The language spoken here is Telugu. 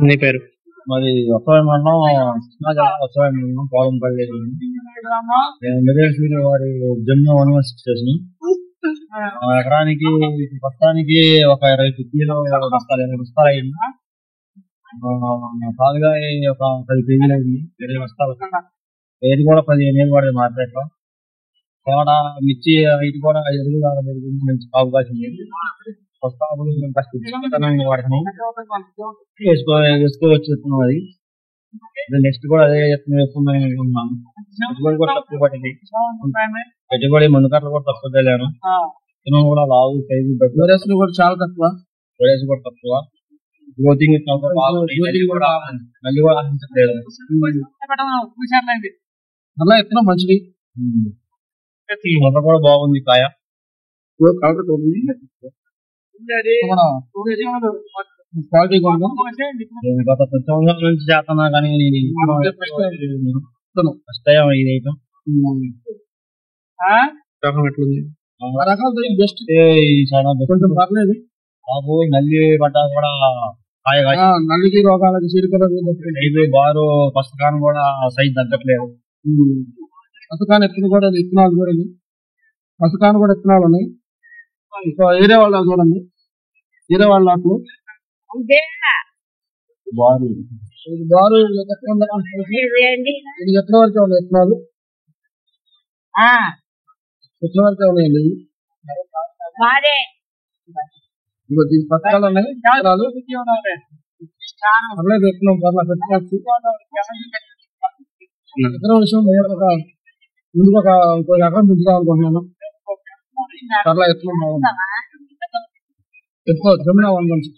నీ పేరు? మాది వత్సవాయి మండలం, వత్సవాయి మండలం పోలంపల్లి. మిర్యాలసీని వారి జమ్ము వనవాసి స్టేషన్. ఎకరానికి ప్రస్తుతానికి ఒక 20 కిలో బస్తాలు, 20 బస్తాలు అయింది. పాలుగా ఒక 10 కేజీలు అయింది, 20 బస్తాలు. రేటు కూడా 15 ఏళ్ళు పడింది మార్కెట్ లో. తోట మిర్చి రైతు కూడా ఎరుగు పెరిగింది, మంచి అవకాశం ఉంది. ప్రస్తుతాలు వేసుకోవచ్చు అది. నెక్స్ట్ కూడా అదే వేసుకుందాం అనుకుంటున్నాను. పెట్టుబడి కూడా తక్కువ పడింది, పెట్టుబడి మందుకట్టలు కూడా తక్కువ తెలియను. విత్తనం కూడా లావు సైజు, వైరస్లు కూడా చాలా తక్కువ, వైరస్ కూడా తక్కువ. గ్రోతింగ్ కూడా మళ్ళీ కూడా ఆశించట్లేదు. అలా విత్తనం మంచిది, మొత్తం కూడా బాగుంది. కాయ క్వాలిటీ గత 10 సంవత్సరాల నుంచి చేస్తున్నా కానీ ఫస్ట్ టైం ఇది ఐటమ్. రకాలు బెస్ట్, చాలా బెస్ట్. పర్లేదు బాబు. నల్లి పడ్డ కూడా కాయ నల్లికి రోగాలకి చీరకలు బారు పుస్తకాన్ని కూడా సైజ్ తగ్గట్లేదు. పుస్తకాన్ని ఎత్తున కూడా విత్తనాలు చూడండి, పుస్తకాన్ని కూడా విత్తనాలు ఉన్నాయి. వేరే వాళ్ళు చూడండి, వేరే వాళ్ళ నాకు బారు బారు ఎక్కడ వరకే ఉన్నాయి విత్తనాలు, ఎక్కడ వరకే ఉన్నాయండి. పథకాలు ఉన్నాయి, పర్లేదు విత్తనం పర్లా పెట్టుకోవచ్చు. విత్తనం విషయం ముందుకు ఒక ఎకరం పెంచుదామనుకుంటున్నాను. పర్లా విత్తనం బాగుంది, పెట్టుకోవచ్చు. జమునా 1 నుంచి